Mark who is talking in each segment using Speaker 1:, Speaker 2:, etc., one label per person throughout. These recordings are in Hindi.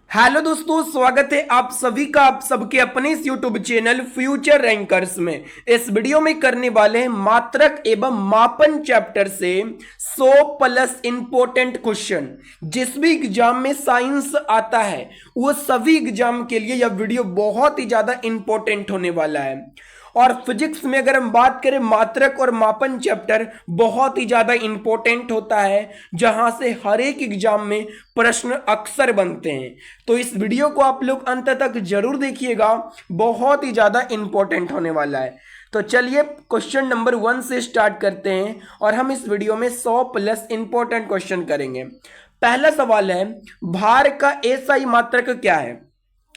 Speaker 1: हेलो दोस्तों, स्वागत है आप सभी का आप सबके अपने इस यूट्यूब चैनल फ्यूचर रैंकर्स में। इस वीडियो में करने वाले हैं मात्रक एवं मापन चैप्टर से 100 प्लस इंपॉर्टेंट क्वेश्चन। जिस भी एग्जाम में साइंस आता है वो सभी एग्जाम के लिए यह वीडियो बहुत ही ज्यादा इंपॉर्टेंट होने वाला है। और फिजिक्स में अगर हम बात करें, मात्रक और मापन चैप्टर बहुत ही ज्यादा इंपॉर्टेंट होता है, जहां से हर एक एग्जाम में प्रश्न अक्सर बनते हैं। तो इस वीडियो को आप लोग अंत तक जरूर देखिएगा, बहुत ही ज्यादा इंपॉर्टेंट होने वाला है। तो चलिए क्वेश्चन नंबर 1 से स्टार्ट करते हैं और हम इस वीडियो में 100 प्लस इंपॉर्टेंट क्वेश्चन करेंगे। पहला सवाल है, भार का एसआई मात्रक क्या है?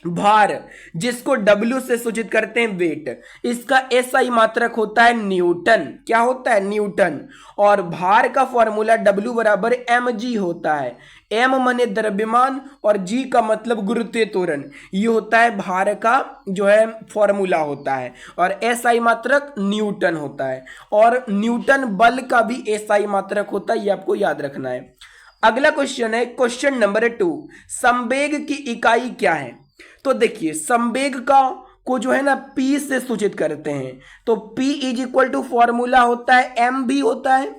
Speaker 1: भार, जिसको W से सूचित करते हैं वेट, इसका एसआई मात्रक होता है न्यूटन। क्या होता है? न्यूटन। और भार का फॉर्मूला W बराबर mg होता है। m माने द्रव्यमान और g का मतलब गुरुत्वीय त्वरण। ये होता है भार का जो है फॉर्मूला होता है, और एसआई मात्रक न्यूटन होता है। और न्यूटन बल का भी एसआई मात्रक होता है, ये आपको याद रखना है। अगला क्वेश्चन है क्वेश्चन नंबर 2, संवेग की इकाई क्या है? तो देखिए, संवेग का को जो है ना P से सूचित करते हैं। तो P is equal to formula होता है m भी होता है।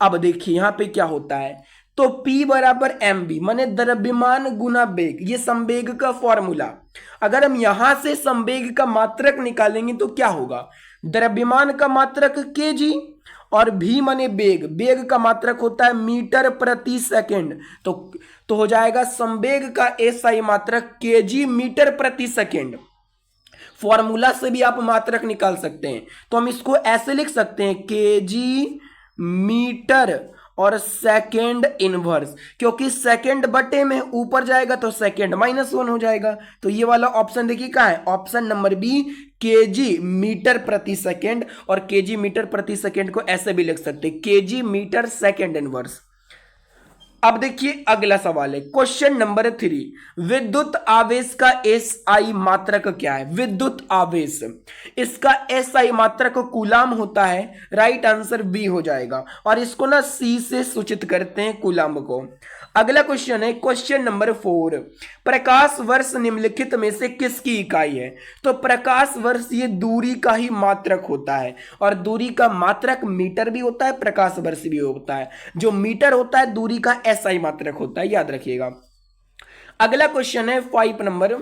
Speaker 1: अब देखिए यहां पे क्या होता है, तो P बराबर mv माने द्रव्यमान गुना वेग, ये संवेग का फॉर्मूला। अगर हम यहां से संवेग का मात्रक निकालेंगे तो क्या होगा? द्रव्यमान का मात्रक kg और भी माने वेग, वेग का मात्रक होता है मीटर प्रति सेकंड। तो हो जाएगा संवेग का एसआई मात्रक केजी मीटर प्रति सेकंड। फॉर्मूला से भी आप मात्रक निकाल सकते हैं, तो हम इसको ऐसे लिख सकते हैं केजी मीटर और सेकेंड इनवर्स, क्योंकि सेकेंड बटे में ऊपर जाएगा तो सेकेंड -1 हो जाएगा। तो ये वाला ऑप्शन देखिए क्या है, option number B KG metre प्रति सेकेंड। और केजी मीटर प्रति सेकेंड को ऐसे भी लिख सकते हैं केजी मीटर सेकेंड इनवर्स। अब देखिए अगला सवाल है क्वेश्चन नंबर 3, विद्युत आवेश का एसआई मात्रक क्या है? विद्युत आवेश, इसका एसआई मात्रक कूलाम होता है। राइट आंसर बी हो जाएगा, और इसको ना सी से सूचित करते हैं कूलाम को। अगला क्वेश्चन है क्वेश्चन नंबर 4, प्रकाश वर्ष निम्नलिखित में से किसकी इकाई है? तो प्रकाश वर्ष ये दूरी का ही मात्रक होता है, और दूरी का मात्रक मीटर भी होता है, प्रकाश वर्ष भी होता है। जो मीटर होता है दूरी का एसआई मात्रक होता है, याद रखिएगा। अगला क्वेश्चन है 5 नंबर,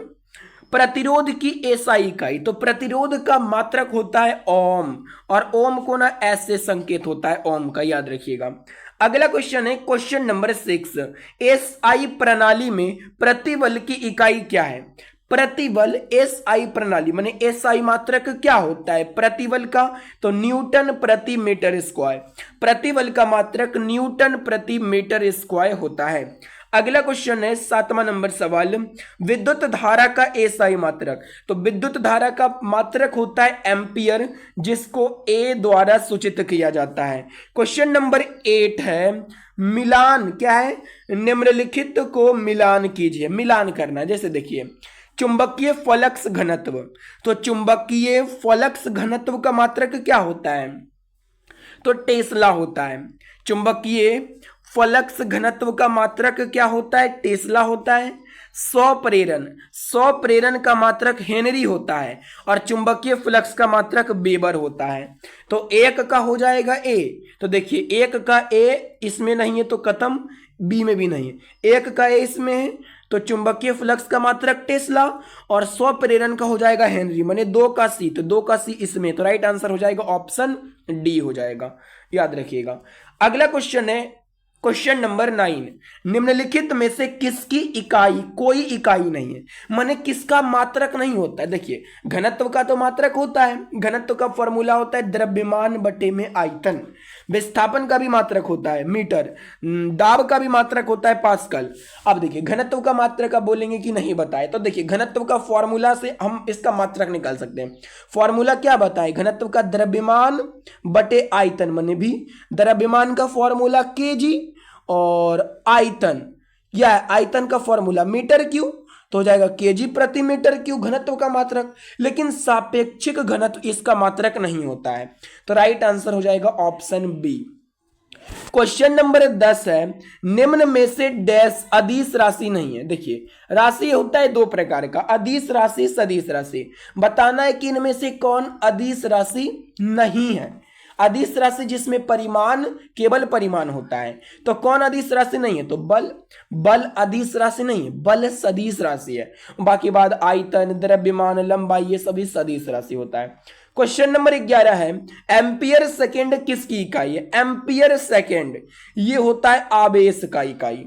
Speaker 1: प्रतिरोध की एसआई इकाई। तो प्रतिरोध का मात्रक होता है ओम, और ओम को ना ऐसे संकेत होता है ओम का, याद रखिएगा। अगला क्वेश्चन है क्वेश्चन नंबर 6, एसआई प्रणाली में प्रतिबल की इकाई क्या है? प्रतिबल एसआई प्रणाली माने एसआई मात्रक क्या होता है प्रतिबल का? तो न्यूटन प्रति मीटर स्क्वायर। प्रतिबल का मात्रक न्यूटन प्रति मीटर स्क्वायर होता है। अगला क्वेश्चन है 7वां नंबर सवाल, विद्युत धारा का एसआई मात्रक। तो विद्युत धारा का मात्रक होता है एम्पियर, जिसको ए द्वारा सूचित किया जाता है। क्वेश्चन नंबर 8 है मिलान, क्या है? निम्नलिखित को मिलान कीजिए। मिलान करना, जैसे देखिए चुंबकीय फ्लक्स घनत्व। तो चुंबकीय फ्लक्स घनत्व का मात्रक क्या होता है? तो टेस्ला होता है। चुंबकीय फ्लक्स घनत्व का मात्रक क्या होता है? टेस्ला होता है। सौ प्रेरण का मात्रक हेनरी होता है, और चुंबकीय फ्लक्स का मात्रक वेबर होता है। तो एक का हो जाएगा ए। तो देखिए एक का ए इसमें नहीं है तो खत्म, बी में भी नहीं है। एक का ए इसमें है तो चुंबकीय फ्लक्स का मात्रक टेस्ला, और 100 प्रेरण का हो जाएगा हेनरी, माने 2 का सी, तो 2 का सी इसमें। तो राइट आंसर हो जाएगा ऑप्शन डी हो जाएगा, याद रखिएगा। अगला क्वेश्चन है क्वेश्चन नंबर 9, निम्नलिखित में से किसकी इकाई कोई इकाई नहीं है, माने किसका मात्रक नहीं होता है? देखिए घनत्व का तो मात्रक होता है, घनत्व का फॉर्मूला होता है द्रव्यमान बटे में आयतन। विस्थापन का भी मात्रक होता है मीटर, दाब का भी मात्रक होता है पास्कल। अब देखिए घनत्व का मात्रक आप बोलेंगे कि नहीं बताए, तो देखिए घनत्व का फॉर्मूला से हम इसका मात्रक निकाल सकते हैं। फॉर्मूला क्या बताए? घनत्व का द्रव्यमान बटे आयतन, माने भी द्रव्यमान का फॉर्मूला केजी, और आयतन, या आयतन का फॉर्मूला मीटर क्यू, तो हो जाएगा केजी प्रति मीटर क्यू घनत्व का मात्रक। लेकिन सापेक्षिक घनत्व इसका मात्रक नहीं होता है, तो राइट आंसर हो जाएगा ऑप्शन बी। क्वेश्चन नंबर 10 है, निम्न में से डैश अदिश राशि नहीं है। देखिए राशि होता है दो प्रकार का, अदिश राशि, सदिश राशि। बताना है कि इनमें से कौन अदिश राशि नहीं है। अदिश राशि जिसमें परिमाण, केवल परिमाण होता है, तो कौन अदिश राशि नहीं है? तो बल। बल अदिश राशि नहीं है, बल सदिश राशि है। बाकी बाद आयतन, द्रव्यमान, लंबाई, ये सभी सदिश राशि होता है। क्वेश्चन नंबर 11 है, एम्पियर सेकेंड किसकी इकाई है? एम्पियर सेकेंड ये होता है आवेश का इकाई।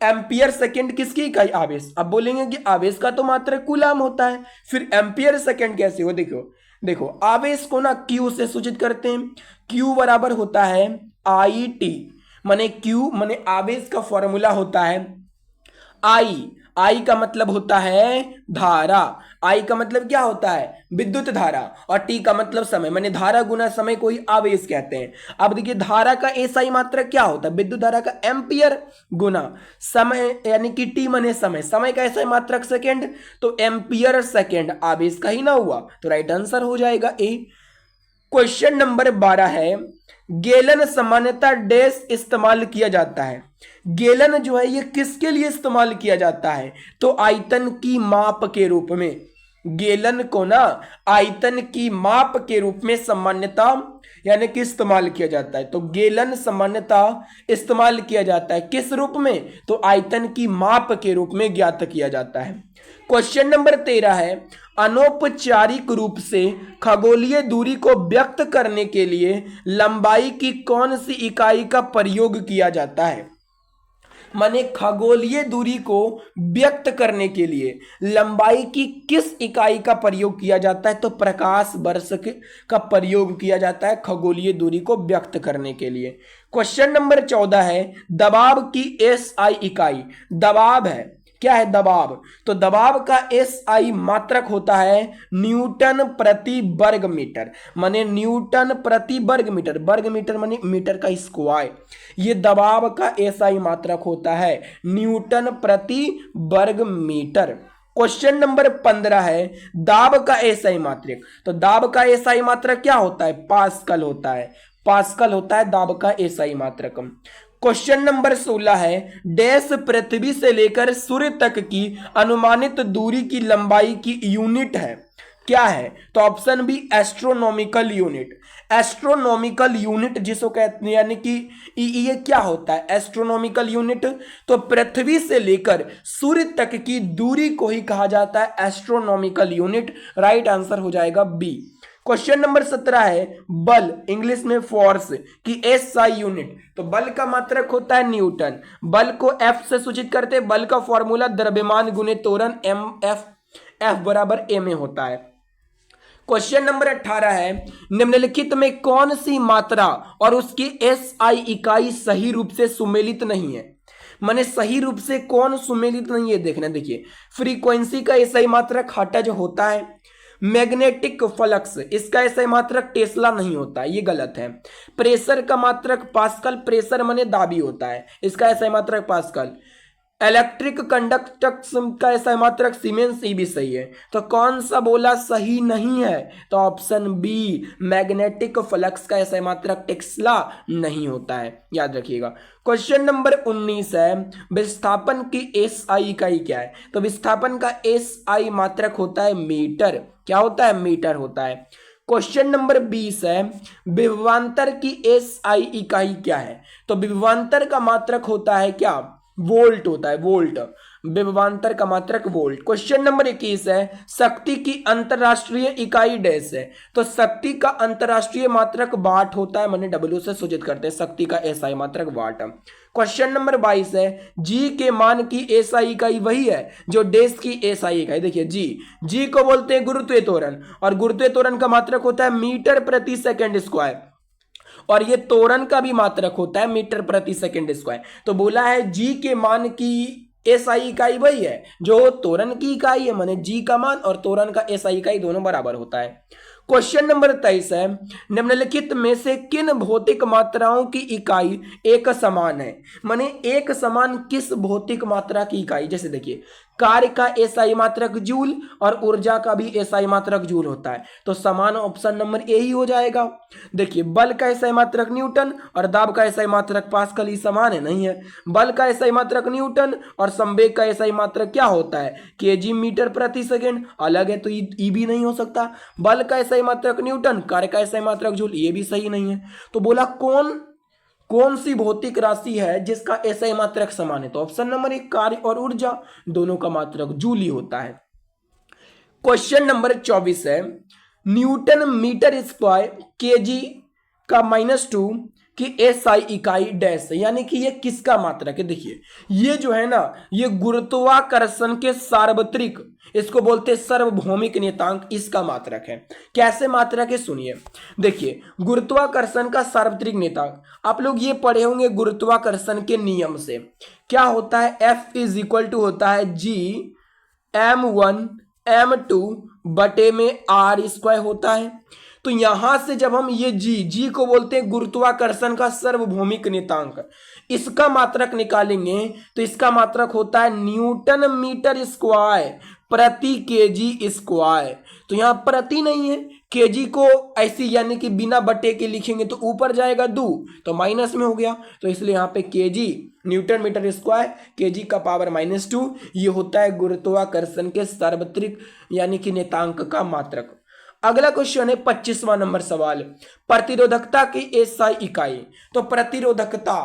Speaker 1: एम्पियर सेकेंड किसकी इकाई? आवेश। अब बोलेंगे कि आवेश का तो मात्रक कूलाम होता है, फिर एम्पियर सेकेंड कैसे हो? देखो देखो आवेश को ना क्यू से सूचित करते हैं। क्यू बराबर होता है आई टी, माने क्यू माने आवेश का फॉर्मूला होता है आई। आई का मतलब होता है धारा। आई का मतलब क्या होता है? विद्युत धारा। और टी का मतलब समय, माने धारा गुना समय को ही आवेश कहते हैं। अब देखिए धारा का एसआई मात्रक क्या होता है? विद्युत धारा का एम्पियर गुना समय, यानी कि टी माने समय, समय का एसआई मात्रक सेकेंड, तो एम्पियर सेकेंड आवेश का ही ना हुआ, तो राइट आंसर हो जाएगा ए। क्वेश्चन नंबर 12 है, गैलन सामान्यतः डैश इस्तेमाल किया जाता है। गैलन जो है ये किसके लिए इस्तेमाल किया जाता है? तो आयतन की माप के रूप में। गैलन को ना आयतन की माप के रूप में सामान्यतः यानी कि इस्तेमाल किया जाता है। तो गैलन सामान्यतः इस्तेमाल किया जाता है किस रूप में? तो आयतन की माप के रूप में ज्ञात किया जाता है। क्वेश्चन नंबर 13 है, अनौपचारिक रूप से खगोलीय दूरी को व्यक्त करने के लिए लंबाई की कौन सी इकाई का प्रयोग किया जाता है? माने खगोलीय दूरी को व्यक्त करने के लिए लंबाई की किस इकाई का प्रयोग किया जाता है? तो प्रकाश वर्ष का प्रयोग किया जाता है खगोलीय दूरी को व्यक्त करने के लिए। क्वेश्चन नंबर 14 है, दबाव की एसआई इकाई। दबाव है, क्या है दबाव? तो दबाव का एसआई मात्रक होता है न्यूटन प्रति वर्ग मीटर, माने न्यूटन प्रति वर्ग मीटर। वर्ग मीटर माने मीटर का स्क्वायर। ये दबाव का एसआई मात्रक होता है न्यूटन प्रति वर्ग मीटर। क्वेश्चन नंबर 15 है, दाब का एसआई मात्रक। तो दाब का एसआई मात्रक क्या होता है? पास्कल होता है। पास्कल होता है दाब का एसआई मात्रक। क्वेश्चन नंबर 16 है, डैश पृथ्वी से लेकर सूर्य तक की अनुमानित दूरी की लंबाई की यूनिट है। क्या है? तो option B astronomical unit. Astronomical unit जिसको कहते हैं, यानी कि ये क्या होता है एस्ट्रोनॉमिकल यूनिट? तो पृथ्वी से लेकर सूर्य तक की दूरी को ही कहा जाता है एस्ट्रोनॉमिकल यूनिट। राइट आंसर हो जाएगा बी। क्वेश्चन नंबर 17 है, बल इंग्लिश में फोर्स की एसआई यूनिट। तो बल का मात्रक होता है न्यूटन। बल को एफ से सूचित करते हैं। बल का फॉर्मूला द्रव्यमान गुने त्वरण एम एफ, एफ बराबर ए में होता है। क्वेश्चन नंबर 18 है, निम्नलिखित में कौन सी मात्रा और उसकी एसआई इकाई सही रूप से सुमेलित नहीं है? माने सही रूप से कौन सुमेलित नहीं है देखना। देखिए फ्रीक्वेंसी का एसआई मात्रक हर्ट्ज होता है। मैग्नेटिक फ्लक्स इसका एसआई मात्रक टेस्ला नहीं होता, ये गलत है। प्रेशर का मात्रक पास्कल, प्रेशर माने दाबी होता है, इसका एसआई मात्रक पास्कल। इलेक्ट्रिक कंडक्टर्स का एसआई मात्रक सीमेंस, ये भी सही है। तो कौन सा बोला सही नहीं है? तो ऑप्शन बी मैग्नेटिक फ्लक्स का एसआई मात्रक टेस्ला नहीं होता है, याद रखिएगा। क्वेश्चन नंबर 19 है, विस्थापन की एसआई इकाई क्या है? तो विस्थापन का एसआई मात्रक होता है मीटर। क्या होता है? मीटर होता है। क्वेश्चन नंबर 20 है, विभवांतर की एसआई इकाई क्या है? तो विभवांतर का मात्रक होता है क्या? वोल्ट होता है, वोल्ट। विभवांतर का मात्रक वोल्ट। क्वेश्चन नंबर 21 है, शक्ति की अंतरराष्ट्रीय इकाई डैश है। तो शक्ति का अंतरराष्ट्रीय मात्रक वाट होता है, माने डब्ल्यू से सूचित करते हैं शक्ति का एसआई मात्रक वाट। क्वेश्चन नंबर 22 है, जी के मान की एसआई इकाई वही है जो डैश की एसआई इकाई। देखिए जी को बोलते हैं गुरुत्वीय त्वरण, और गुरुत्वीय त्वरण का मात्रक होता है मीटर प्रति सेकंड स्क्वायर, और ये त्वरण का भी मात्रक होता है मीटर प्रति सेकंड स्क्वायर। तो बोला है जी के मान की एसआई इकाई वही है जो त्वरण की इकाई है, माने जी का मान और त्वरण का एसआई इकाई दोनों बराबर होता है। क्वेश्चन नंबर 23 है, निम्नलिखित में से किन भौतिक मात्राओं की इकाई एक समान है? माने एक समान किस भौतिक मात्रा की इकाई? जैसे देखिए कार्य का एसआई मात्रक जूल और ऊर्जा का भी एसआई मात्रक जूल होता है, तो समान ऑप्शन नंबर ए ही हो जाएगा। देखिए बल का एसआई मात्रक न्यूटन और दाब का एसआई मात्रक पास्कल, ही समान है नहीं है। बल का एसआई मात्रक न्यूटन और संवेग का एसआई मात्रक क्या होता है, केजी मीटर प्रति सेकेंड, अलग है तो ई भी नहीं हो सकता। बल का एसआई मात्रक न्यूटन, कार्य का एसआई मात्रक जूल, ये भी सही नहीं है। तो बोला कौन सी भौतिक राशि है जिसका एसआई मात्रक समान है, तो ऑप्शन नंबर एक कार्य और ऊर्जा दोनों का मात्रक जूल ही होता है। क्वेश्चन नंबर 24 है, न्यूटन मीटर स्क्वायर केजी का -2 की एसआई इकाई डैश है, यानी कि ये किसका मात्रक है। देखिए ये जो है ना, ये गुरुत्वाकर्षण के सार्वत्रिक, इसको बोलते हैं सार्वभौमिक नियतांक, इसका मात्रक है। कैसे मात्रक है सुनिए। देखिए गुरुत्वाकर्षण का सार्वत्रिक नियतांक आप लोग ये पढ़े होंगे गुरुत्वाकर्षण के नियम से, क्या होता है, F इज इक्वल टू होता है G m1m2 बटे में r स्क्वायर होता है। तो यहां से जब हम ये जी को बोलते हैं गुरुत्वाकर्षण का सार्वभौमिक नियतांक, इसका मात्रक निकालेंगे तो इसका मात्रक होता है न्यूटन मीटर स्क्वायर प्रति केजी स्क्वायर। तो यहां प्रति नहीं है, केजी को ऐसी यानी कि बिना बटे के लिखेंगे तो ऊपर जाएगा 2, तो माइनस में हो गया, तो इसलिए यहां पे KG newton metre square KG का पावर -2, ये होता है गुरुत्वाकर्षण के सार्वत्रिक यानी कि नियतांक का मात्रक। अगला क्वेश्चन है 25वां नंबर सवाल, प्रतिरोधकता की एसआई इकाई। तो प्रतिरोधकता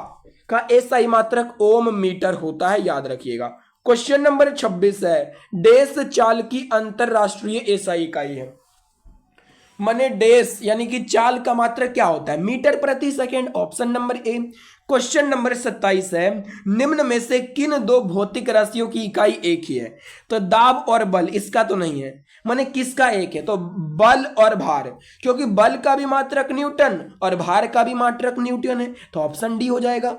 Speaker 1: का एसआई मात्रक ओम मीटर होता है, याद रखिएगा। क्वेश्चन नंबर 26 है, डैश चाल की अंतरराष्ट्रीय एसआई इकाई है। माने डैश यानी कि चाल का मात्रक क्या होता है, मीटर प्रति second, option number A. Question number 27 है, निम्न में से किन दो भौतिक राशियों की इकाई एक ही है। तो दाब और बल, इसका तो नहीं है, माने किसका एक है, तो बल और भार, क्योंकि बल का भी मात्रक न्यूटन और भार का भी मात्रक न्यूटन है, तो ऑप्शन डी हो जाएगा।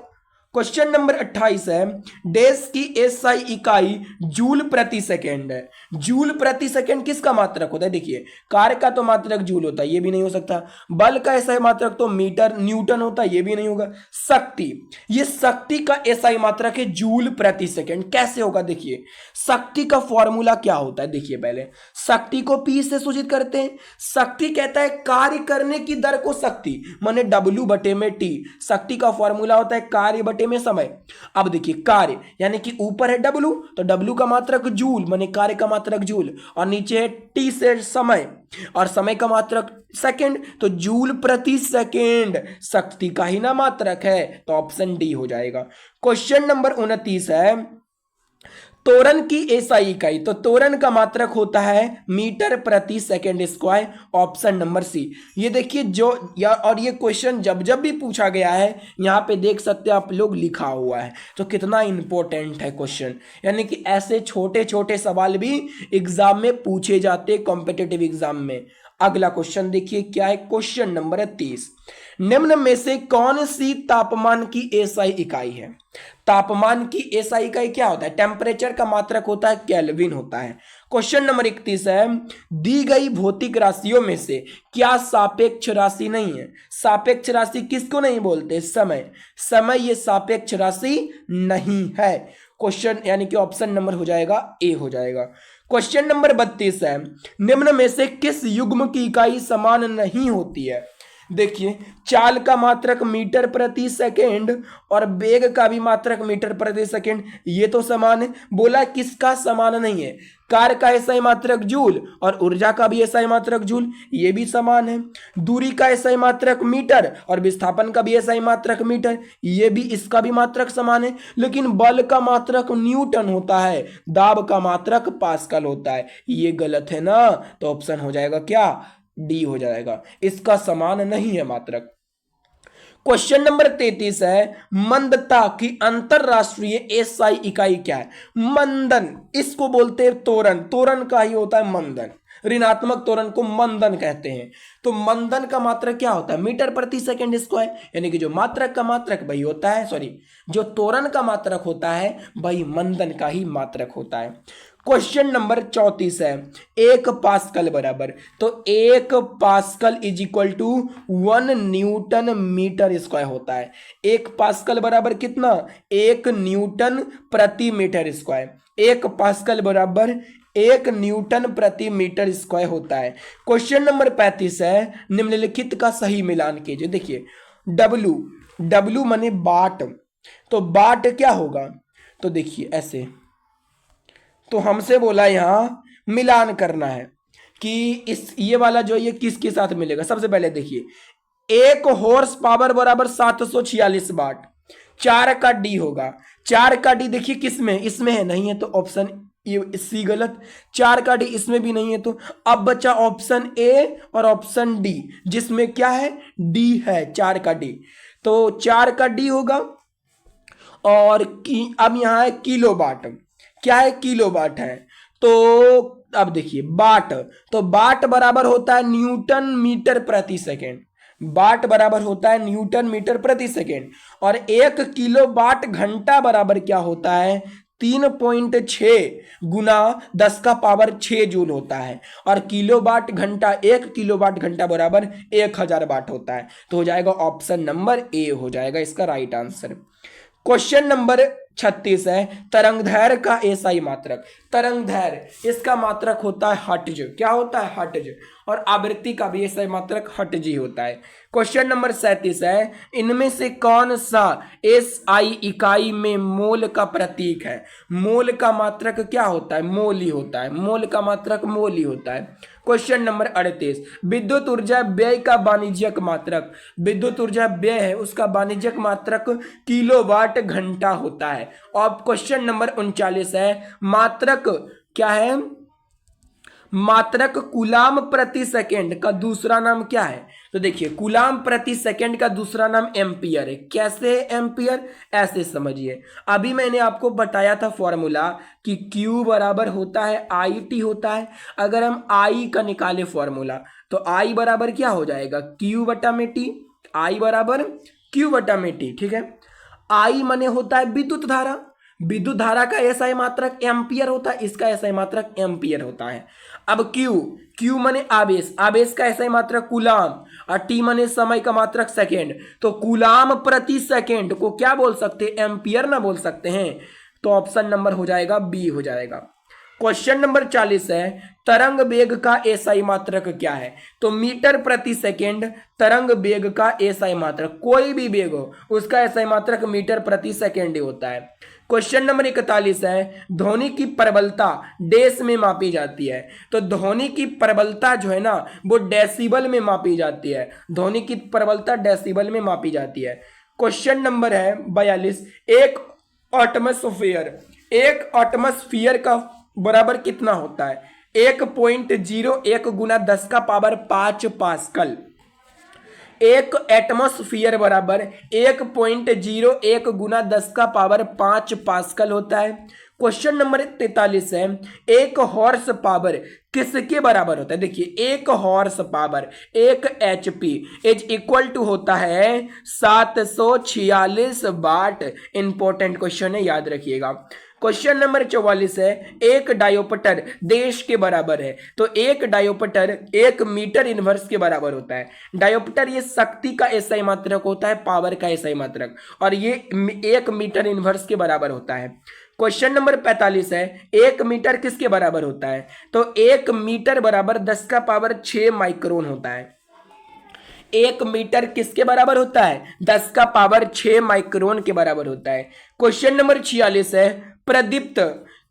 Speaker 1: क्वेश्चन नंबर 28 है, डैश की एसआई इकाई जूल प्रति सेकेंड है। जूल प्रति सेकेंड किसका मात्रक होता है, देखिए कार्य का तो मात्रक जूल होता है, ये भी नहीं हो सकता। बल का एसआई मात्रक तो मीटर न्यूटन होता है, ये भी नहीं होगा। शक्ति, ये शक्ति का एसआई मात्रक है जूल प्रति सेकेंड। कैसे होगा, देखिए शक्ति का फॉर्मूला क्या होता है, देखिए पहले शक्ति को पी से सूचित करते हैं। शक्ति कहता है कार्य करने की दर को शक्ति, माने W बटे में T। शक्ति का फॉर्मूला होता है कार्य बटे में समय। अब देखिए कार्य यानी कि ऊपर है W, तो W का मात्रक जूल, माने कार्य का मात्रक जूल, और नीचे है T से समय, और समय का मात्रक सेकेंड, तो जूल प्रति सेकेंड शक्ति का ही ना मात्रक है, तो ऑप्शन डी हो जाएगा। क्वेश्चन नंबर 29 है, त्वरण की एसआई इकाई। तो त्वरण का मात्रक होता है मीटर प्रति second square, option number C. ये देखिए जो और ये क्वेश्चन जब भी पूछा गया है, यहाँ पे देख सकते हैं आप लोग लिखा हुआ है, तो कितना इंपॉर्टेंट है क्वेश्चन। यानी कि ऐसे छोटे छोटे सवाल भी एग्जाम में पूछे जाते हैं, कॉम्पिटिटिव एग्जाम में। अगला क्वेश्चन देखिए क्या है, क्वेश्चन नंबर 30, निम्न में से कौन सी तापमान की एसआई इकाई है। तापमान की एसआई इकाई क्या होता है, टेम्परेचर का मात्रक होता है केल्विन होता है। क्वेश्चन नंबर 31 है, दी गई भौतिक राशियों में से क्या सापेक्ष राशि नहीं है। सापेक्ष राशि किसको नहीं बोलते, समय। समय ये सापेक्ष राशि नहीं है। क्वेश्चन यानी कि ऑप्शन नंबर हो जाएगा ए हो जाएगा। क्वेश्चन नंबर 32 है, निम्न में से किस युग्म की इकाई समान नहीं होती है। देखिए चाल का मात्रक मीटर प्रति सेकेंड और वेग का भी मात्रक मीटर प्रति सेकेंड, ये तो समान है। बोला किसका समान नहीं है, कार्य का एसआई मात्रक जूल और ऊर्जा का भी एसआई मात्रक जूल, ये भी समान है। दूरी का एसआई मात्रक मीटर और विस्थापन का भी एसआई मात्रक मीटर, ये भी इसका भी मात्रक समान है। लेकिन बल का मात्रक न्यूटन होता है, दाब का मात्रक पास्कल होता है, ये गलत है ना, तो ऑप्शन हो जाएगा क्या, डी हो जाएगा, इसका समान नहीं है मात्रक। क्वेश्चन नंबर 33 है, मंदता की अंतरराष्ट्रीय एसआई इकाई क्या है। मंदन, इसको बोलते हैं त्वरण, त्वरण का ही होता है मंदन, ऋणात्मक त्वरण को मंदन कहते हैं। तो मंदन का मात्रक क्या होता है, मीटर प्रति सेकेंड स्क्वायर, यानी कि जो मात्रक का मात्रक वही होता है, सॉरी जो त्वरण का मात्रक होता है वही मंदन का ही मात्रक होता है। क्वेश्चन नंबर 34 है, 1 पास्कल बराबर, तो 1 pascal is equal to 1 newton metre square होता है। 1 पास्कल बराबर कितना, 1 न्यूटन प्रति मीटर स्क्वायर। 1 पास्कल बराबर 1 न्यूटन प्रति मीटर स्क्वायर होता है। क्वेश्चन नंबर 35 है, निम्नलिखित का सही मिलान कीजिए। देखिए W माने वाट, तो वाट क्या होगा, तो देखिए ऐसे, तो हमसे बोला यहां मिलान करना है कि इस ये वाला जो ये किसके साथ मिलेगा। सबसे पहले देखिए 1 हॉर्स पावर बराबर 746 वाट, 4 का डी होगा। 4 का डी देखिए किस में, इसमें है, नहीं है तो ऑप्शन ये सी गलत। 4 का डी इसमें भी नहीं है, तो अब बचा ऑप्शन ए और ऑप्शन डी, जिसमें क्या है, डी है, 4 का डी, तो 4 का डी होगा। और अब यहां है किलो वाट, क्या है, किलो वाट है। तो अब देखिए वाट, तो वाट बराबर होता है न्यूटन मीटर प्रति सेकेंड, वाट बराबर होता है न्यूटन मीटर प्रति सेकेंड। और 1 किलो वाट घंटा बराबर क्या होता है, 3.6 गुना 10 का पावर 6 जूल होता है। और किलो वाट घंटा, 1 किलो वाट घंटा बराबर 1000 वाट होता है। तो हो जाएगा ऑप्शन नंबर ए हो जाएगा इसका राइट आंसर। क्वेश्चन नंबर 36 है, तरंगदैर्घ्य का एसआई मात्रक। तरंगदैर्घ्य इसका मात्रक होता है हर्ट्ज, क्या होता है, हर्ट्ज। और आवृत्ति का भी एसआई मात्रक हर्ट्ज ही होता है। क्वेश्चन नंबर 37 है, इनमें से कौन सा एसआई इकाई में मोल का प्रतीक है। मोल का मात्रक क्या होता है, मोल ही होता है, मोल का मात्रक मोल ही होता है। क्वेश्चन नंबर 38, विद्युत ऊर्जा व्यय का वाणिज्यिक मात्रक। विद्युत ऊर्जा व्यय है, उसका वाणिज्यिक मात्रक किलोवाट घंटा होता है। और क्वेश्चन नंबर 39 है, मात्रक क्या है, मात्रक कूलाम प्रति सेकेंड का दूसरा नाम क्या है। तो देखिए कूलाम प्रति सेकेंड का दूसरा नाम एम्पियर है। कैसे है एम्पियर, ऐसे समझिए। अभी मैंने आपको बताया था फॉर्मूला कि Q बराबर होता है IT होता है। अगर हम I का निकाले फॉर्मूला, तो I बराबर क्या हो जाएगा, Q बटा में T, I बराबर Q बटा में T, ठीक है। I माने होता है विद्युत धारा, विद्युत धारा का एसआई मात्रक एम्पियर होता है, इसका एसआई मात्रक एम्पियर होता है। अब Q माने आवेश, आवेश का एसआई मात्रक कूलाम, और T माने समय का मात्रक सेकेंड। तो कूलाम प्रति सेकेंड को क्या बोल सकते हैं, एम्पियर ना बोल सकते हैं। तो ऑप्शन नंबर हो जाएगा बी हो जाएगा। क्वेश्चन नंबर 40 है, तरंग वेग का एसआई मात्रक क्या है। तो मीटर प्रति सेकेंड तरंग वेग का एसआई मात्रक, कोई भी वेग हो उसका एसआई मात्रक मीटर प्रति सेकेंड ही होता है। क्वेश्चन नंबर 41 है, ध्वनि की प्रबलता डेस में मापी जाती है। तो ध्वनि की प्रबलता जो है ना वो डेसिबल में मापी जाती है, ध्वनि की प्रबलता डेसिबल में मापी जाती है। क्वेश्चन नंबर है 42, एक एटमॉस्फेयर, एक एटमॉस्फेयर का बराबर कितना होता है, 1.01 गुना 10 का पावर 5 पास्कल। एक एटमॉस्फेयर बराबर 1.01 गुना 10 का पावर 5 पास्कल होता है। क्वेश्चन नंबर 43 है, एक हॉर्स पावर किसके बराबर होता है। देखिए एक horse power 1 HP is equal to होता है 746 वाट। इंपॉर्टेंट क्वेश्चन है, याद रखिएगा। क्वेश्चन नंबर 44 है, एक डायोप्टर देश के बराबर है। तो एक डायोप्टर 1 मीटर इनवर्स के बराबर होता है। डायोप्टर ये शक्ति का एसआई मात्रक होता है, पावर का एसआई मात्रक, और ये 1 मीटर इनवर्स के बराबर होता है। क्वेश्चन नंबर 45 है, 1 मीटर किसके बराबर होता है। तो 1 मीटर बराबर 10 का पावर 6 माइक्रोन होता है। 1 मीटर किसके बराबर होता है, 10 का पावर 6 माइक्रोन के बराबर होता है। क्वेश्चन नंबर 46 है, प्रदीप्त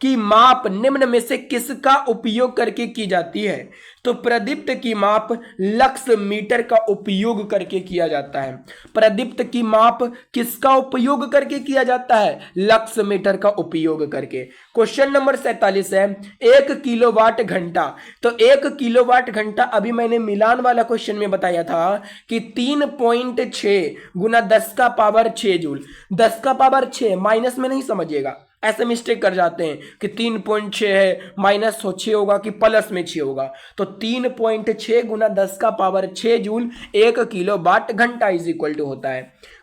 Speaker 1: की माप निम्न में से किसका उपयोग करके की जाती है। तो प्रदीप्त की माप लक्स मीटर का उपयोग करके किया जाता है। प्रदीप्त की माप किसका उपयोग करके किया जाता है, लक्स मीटर का उपयोग करके। क्वेश्चन नंबर 47 है, 1 किलोवाट घंटा। तो 1 किलोवाट घंटा अभी मैंने मिलान वाला क्वेश्चन में बताया था कि 3.6 गुना 10 का पावर 6 जूल। 10 का पावर 6 माइनस में नहीं समझिएगा, ऐसे मिस्टेक कर जाते हैं कि 3.6 है माइनस 6 होगा कि प्लस में 6 होगा। तो 3.6 गुना 10 का पावर 6 जूल 1 किलोवाट घंटा इज इक्वल टू होता है।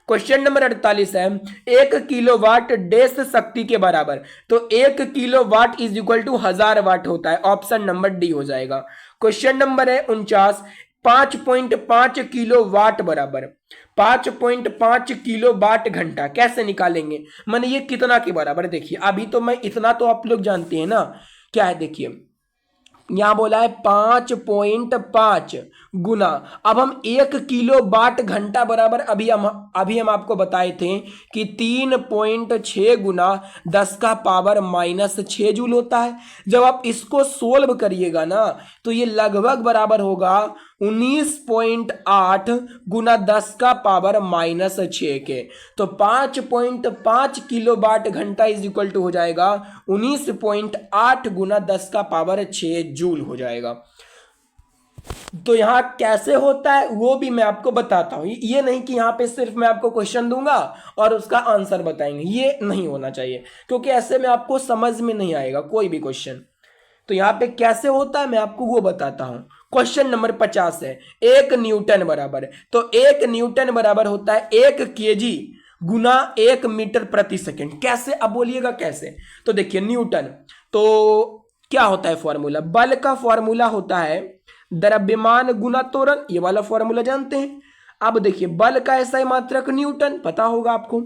Speaker 1: क्वेश्चन नंबर 48 है, 1 किलोवाट डेस शक्ति के बराबर। तो 1 किलोवाट इज इक्वल टू 1000 वाट होता है। ऑप्शन नंबर डी हो जाएगा। क्वेश्चन नंबर है 49, 5.5 किलो वाट बराबर 5.5 किलो वाट घंटा कैसे निकालेंगे, माने ये कितना के बराबर। देखिए अभी तो मैं इतना तो आप लोग जानते हैं ना, क्या है देखिए यहां बोला है 5.5 गुना, अब हम 1 किलो वाट घंटा बराबर अभी हम आपको बताए थे कि 3.6 गुना 10 का पावर -6 जूल होता है। जब आप इसको सोल्व करिएगा ना तो ये लगभग बराबर होगा 19.8 गुना 10 का पावर -6 के। तो 5.5 किलो वाट घंटा इज इक्वल टू हो जाएगा 19.8 गुना 10 का पावर 6 जूल हो जाएगा। तो यहां कैसे होता है वो भी मैं आपको बताता हूं, ये नहीं कि यहां पे सिर्फ मैं आपको क्वेश्चन दूंगा और उसका आंसर बताएंगे, ये नहीं होना चाहिए क्योंकि ऐसे में आपको समझ में नहीं आएगा कोई भी क्वेश्चन। तो यहां पे कैसे होता है मैं आपको वो बताता हूं। क्वेश्चन नंबर 50 है, 1 न्यूटन बराबर, तो 1 न्यूटन बराबर होता है 1 केजी गुना 1 मीटर प्रति सेकंड। कैसे, अब बोलिएगा कैसे। तो देखिए न्यूटन, तो क्या होता है फॉर्मूला, बल का फॉर्मूला होता है द्रव्यमान गुना त्वरण, ये वाला फॉर्मूला जानते हैं। अब देखिए बल का ऐसा मात्रक न्यूटन पता होगा आपको।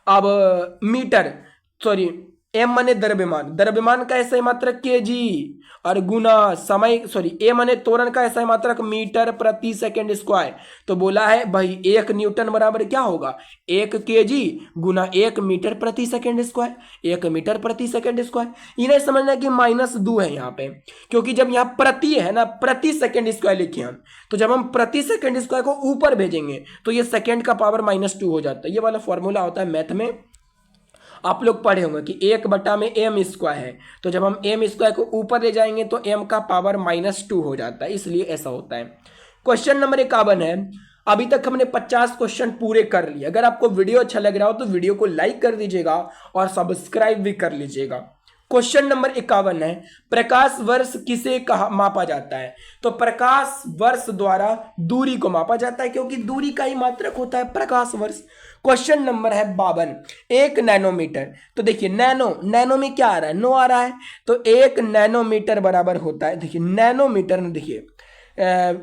Speaker 1: अब मीटर सॉरी एम माने द्रव्यमान, द्रव्यमान का ऐसा मात्रक केजी, और गुना समय ए माने त्वरण का ऐसा मात्रक मीटर प्रति सेकंड स्क्वायर। तो बोला है भाई 1 न्यूटन बराबर क्या होगा 1 केजी गुना 1 मीटर प्रति सेकंड स्क्वायर, 1 मीटर प्रति सेकंड स्क्वायर। इन्हें समझना कि -2 है यहाँ पे, क्योंकि जब यहाँ प्रति है ना, प्रति सेकंड स्क्वायर लिखे हम, तो जब हम प्रति सेकंड स्क्वायर को ऊपर भेजेंगे तो ये सेकंड का पावर -2 हो जाता है। ये वाला फॉर्मूला होता है मैथ में, आप लोग पढ़े होंगे कि 1/m² है, तो जब हम m² को ऊपर ले जाएंगे तो m का पावर -2 हो जाता है, इसलिए ऐसा होता है। क्वेश्चन नंबर 51 है, अभी तक हमने 50 क्वेश्चन पूरे कर लिए। अगर आपको वीडियो अच्छा लग रहा हो तो वीडियो को लाइक कर दीजिएगा और सब्सक्राइब भी कर लीजिएगा। क्वेश्चन नंबर 51 है, प्रकाश वर्ष किसे कहा मापा जाता है। तो प्रकाश वर्ष द्वारा दूरी को मापा जाता है, क्योंकि दूरी का ही मात्रक होता है प्रकाश वर्ष। क्वेश्चन नंबर है 52, 1 नैनोमीटर। तो देखिए नैनो में क्या आ रहा है, नो आ रहा है, तो 1 नैनोमीटर बराबर होता है, देखिए नैनोमीटर में देखिए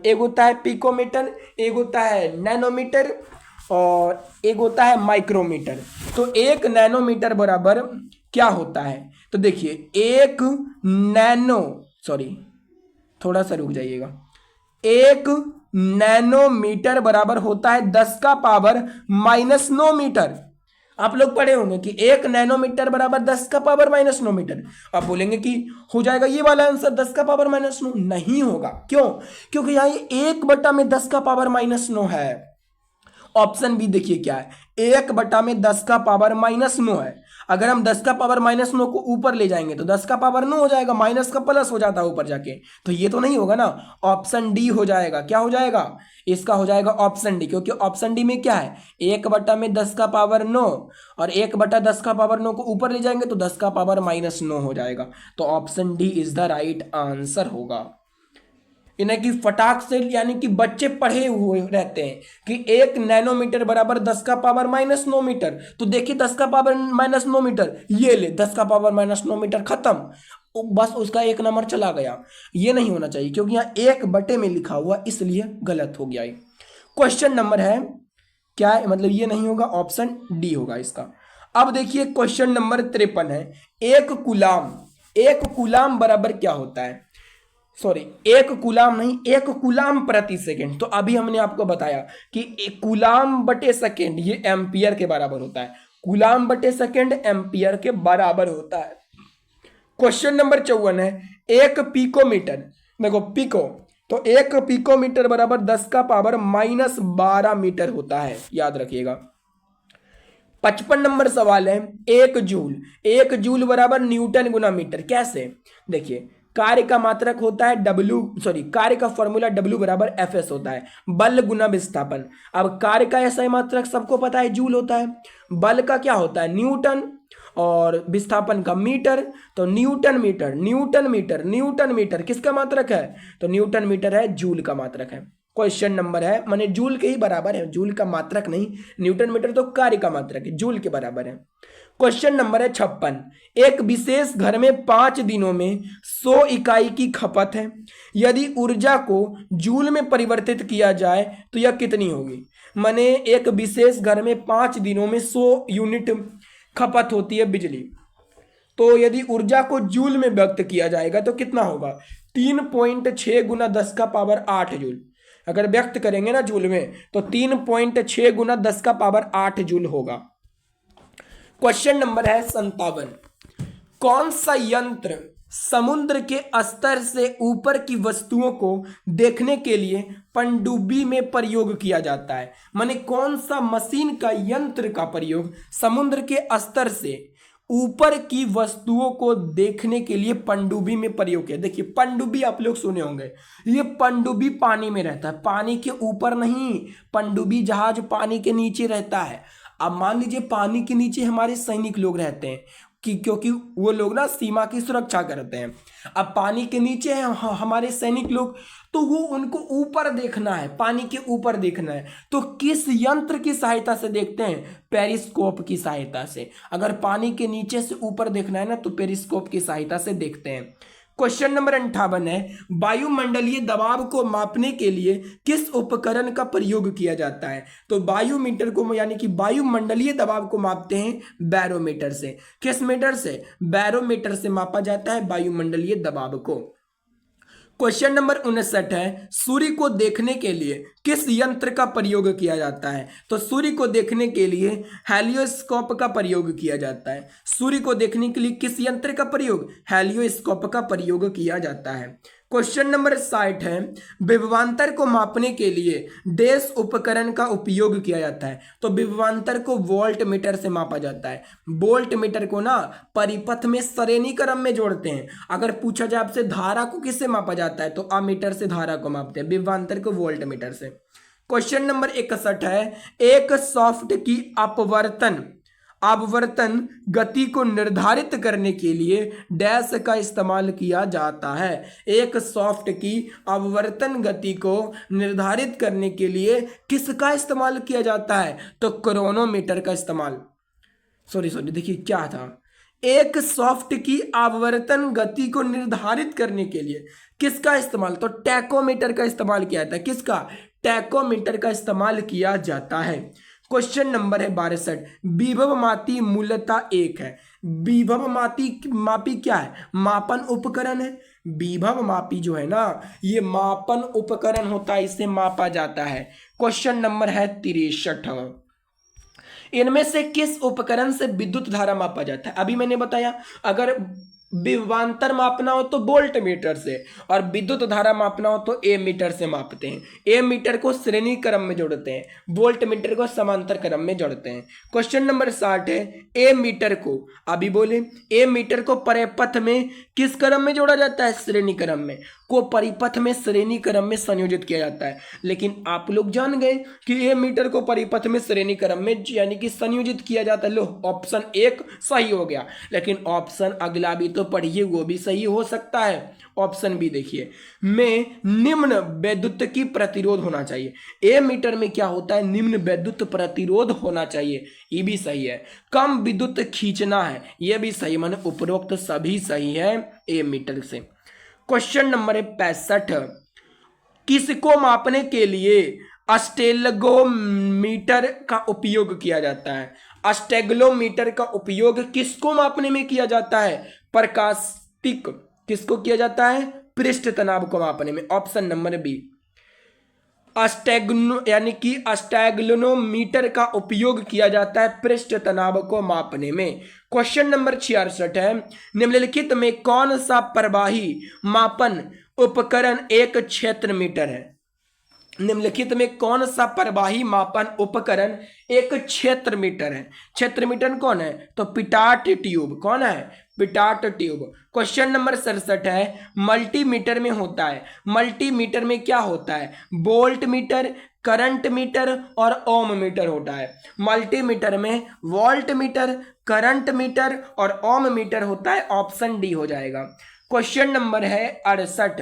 Speaker 1: एक होता है पिकोमीटर, एक होता है नैनोमीटर और एक होता है माइक्रोमीटर। तो 1 नैनोमीटर बराबर क्या होता है, तो देखिए 1 नैनो थोड़ा सा रुक जाइएगा, 1 नैनोमीटर बराबर होता है 10 का पावर -9 मीटर। आप लोग पढ़े होंगे कि 1 नैनोमीटर बराबर 10 का पावर -9 मीटर। आप बोलेंगे कि हो जाएगा ये वाला आंसर 10 का पावर -9, नहीं होगा। क्यों, क्योंकि यहाँ ये 1/10 का पावर -9 है। ऑप्शन बी देखिए क्या है, 1/10 का पावर -9 है। अगर हम 10 का पावर -9 को ऊपर ले जाएंगे तो 10 का पावर 9 हो जाएगा, माइनस का प्लस हो जाता है ऊपर जाके, तो ये तो नहीं होगा ना। ऑप्शन डी हो जाएगा, क्या हो जाएगा इसका, हो जाएगा ऑप्शन डी, क्योंकि ऑप्शन डी में क्या है 1/10 का पावर 9 और 1/10 का पावर 9 को ऊपर ले जाएंगे तो 10 का पावर -9 हो जाएगा। तो option D is the right answer होगा। इन्हें कि फटाक से, यानी कि बच्चे पढ़े हुए रहते हैं कि 1 नैनोमीटर बराबर 10 का पावर -9 मीटर। तो देखिए 10 का पावर -9 मीटर, ये ले 10 का पावर -9 मीटर खत्म, बस उसका 1 नंबर चला गया। ये नहीं होना चाहिए क्योंकि यहाँ 1/, में लिखा हुआ, इसलिए गलत हो गया। क्वेश्चन नंबर है क्या है, मतलब ये नहीं होगा, ऑप्शन डी होगा इसका। अब देखिए क्वेश्चन नंबर 53 है, 1 कूलाम बराबर क्या होता है, 1 कूलाम नहीं, 1 कूलाम प्रति सेकंड। तो अभी हमने आपको बताया कि 1 कूलाम बटे सेकंड ये एम्पियर के बराबर होता है, कूलाम बटे सेकंड एम्पियर के बराबर होता है। क्वेश्चन नंबर 54 है, 1 पिकोमीटर, देखो पिको, तो 1 पिकोमीटर बराबर 10 का पावर -12 मीटर होता है, याद रखिएगा। 55 नंबर सवाल है, 1 जूल बराबर न्यूटन गुना मीटर। कैसे, देखिए कार्य का मात्रक होता है कार्य का फॉर्मूला W बराबर Fs होता है, बल गुना विस्थापन। अब कार्य का ऐसा मात्रक सबको पता है जूल होता है, बल का क्या होता है न्यूटन और विस्थापन का मीटर। तो न्यूटन मीटर किसका मात्रक है, तो न्यूटन मीटर है, जूल का मात्रक है। क्वेश्चन नंबर है, माने जूल के ही बराबर है, जूल का मात्रक नहीं, न्यूटन मीटर तो कार्य का मात्रक है, जूल के बराबर है। क्वेश्चन नंबर है 56। एक विशेष घर में 5 दिनों में 100 इकाई की खपत है। यदि ऊर्जा को जूल में परिवर्तित किया जाए तो यह कितनी होगी। माने एक विशेष घर में 5 दिनों में 100 यूनिट खपत होती है बिजली, तो यदि ऊर्जा को जूल में व्यक्त किया जाएगा तो कितना होगा, 3.6 गुना 10 का पावर 8 जूल। अगर व्यक्त करेंगे ना जूल में तो 3.6 गुना 10 का पावर 8 जूल होगा। क्वेश्चन नंबर है 57। कौन सा यंत्र समुद्र के स्तर से ऊपर की वस्तुओं को देखने के लिए पनडुब्बी में प्रयोग किया जाता है। माने कौन सा मशीन का यंत्र का प्रयोग समुद्र के स्तर से ऊपर की वस्तुओं को देखने के लिए पनडुब्बी में प्रयोग किया। देखिए पनडुब्बी आप लोग सुने होंगे, ये पनडुब्बी पानी में रहता है, पानी के ऊपर नहीं। पनडुब्बी जहाज पानी के नीचे रहता है। अब मान लीजिए पानी के नीचे हमारे सैनिक लोग रहते हैं क्योंकि वो लोग ना सीमा की सुरक्षा करते हैं। अब पानी के नीचे हैं हमारे सैनिक लोग, तो वो उनको ऊपर देखना है, पानी के ऊपर देखना है। तो किस यंत्र की सहायता से देखते हैं, पेरिस्कोप की सहायता से। अगर पानी के नीचे से ऊपर देखना है ना तो पेरिस्कोप की सहायता से देखते हैं। क्वेश्चन नंबर 58 है, वायुमंडलीय दबाव को मापने के लिए किस उपकरण का प्रयोग किया जाता है। तो वायुमीटर को यानी कि वायुमंडलीय दबाव को मापते हैं बैरोमीटर से। किस मीटर से, बैरोमीटर से मापा जाता है वायुमंडलीय दबाव को। क्वेश्चन नंबर 59 है, सूर्य को देखने के लिए किस यंत्र का प्रयोग किया जाता है। तो सूर्य को देखने के लिए हेलियोस्कोप का प्रयोग किया जाता है। सूर्य को देखने के लिए किस यंत्र का प्रयोग, हेलियोस्कोप का प्रयोग किया जाता है। क्वेश्चन नंबर 60 है, विभवांतर को मापने के लिए डैश उपकरण का उपयोग किया जाता है। तो विभवांतर को वोल्ट मीटर से मापा जाता है। वोल्ट मीटर को ना परिपथ में श्रेणी क्रम में जोड़ते हैं। अगर पूछा जाए आपसे धारा को किससे मापा जाता है तो अमीटर से धारा को मापते हैं, विभवांतर को वोल्ट मीटर से। क्वेश्चन नंबर 61 है, एक सॉफ्ट की अपवर्तन गति को निर्धारित करने के लिए डैश का इस्तेमाल किया जाता है। एक सॉफ्ट की अपवर्तन गति को निर्धारित करने के लिए किसका इस्तेमाल किया जाता है, तो क्रोनोमीटर का इस्तेमाल। सॉरी देखिए क्या था, एक सॉफ्ट की आवर्तन गति को निर्धारित करने के लिए किसका इस्तेमाल, तो टैकोमीटर का इस्तेमाल किया जाता है। किसका, टैकोमीटर का इस्तेमाल किया जाता है। क्वेश्चन नंबर है 62, विभवमापी मूलतः एक है। विभवमापी क्या है, मापन उपकरण है। विभवमापी जो है ना ये मापन उपकरण होता है, इससे मापा जाता है। क्वेश्चन नंबर है 63, इनमें से किस उपकरण से विद्युत धारा मापा जाता है। अभी मैंने बताया अगर विभवांतर मापना हो तो वोल्ट मीटर से, और विद्युत धारा मापना हो तो ए मीटर से मापते हैं। ए मीटर को श्रेणी क्रम में जोड़ते हैं, वोल्ट मीटर को समांतर क्रम में जोड़ते हैं। क्वेश्चन नंबर 60 है, ए मीटर को, अभी बोले ए मीटर को परिपथ में किस क्रम में जोड़ा जाता है, श्रेणी क्रम में। को परिपथ में श्रेणी क्रम में संयोजित किया जाता है। लेकिन आप लोग जान गए कि ए मीटर को परिपथ में श्रेणी क्रम में यानी कि संयोजित किया जाता है। लो ऑप्शन 1 सही हो गया, लेकिन ऑप्शन अगला भी तो पढ़िए, वो भी सही हो सकता है। ऑप्शन बी देखिए, में निम्न वैद्युत की प्रतिरोध होना चाहिए। ए मीटर में क्या होता है, निम्न वैद्युत प्रतिरोध होना चाहिए, ये भी सही है। कम विद्युत खींचना है, ये भी सही, माने उपरोक्त सभी सही है ए मीटर से। क्वेश्चन नंबर 65, किसको मापने के लिए अस्टेगलोमीटर का उपयोग किया जाता है। अस्टेगलोमीटर का उपयोग किसको मापने में किया जाता है, प्रकाशिक किसको किया जाता है, पृष्ठ तनाव को मापने में। ऑप्शन नंबर बी, यानी कि अस्टेगलोमीटर का उपयोग किया जाता है पृष्ठ तनाव को मापने में। क्वेश्चन नंबर 66 है, निम्नलिखित में कौन सा प्रवाही मापन उपकरण एक क्षेत्र मीटर है। निम्नलिखित में कौन सा प्रवाही मापन उपकरण एक क्षेत्र मीटर है। क्षेत्र मीटर कौन है, तो पिटाट ट्यूब। कौन है, पिटाट ट्यूब। क्वेश्चन नंबर 67 है, मल्टीमीटर में होता है। मल्टीमीटर में क्या होता है, वोल्ट मीटर, करंट मीटर और ओम मीटर होता है। मल्टीमीटर में वोल्ट मीटर, करंट मीटर और ओम मीटर होता है। ऑप्शन डी हो जाएगा। क्वेश्चन नंबर है 68,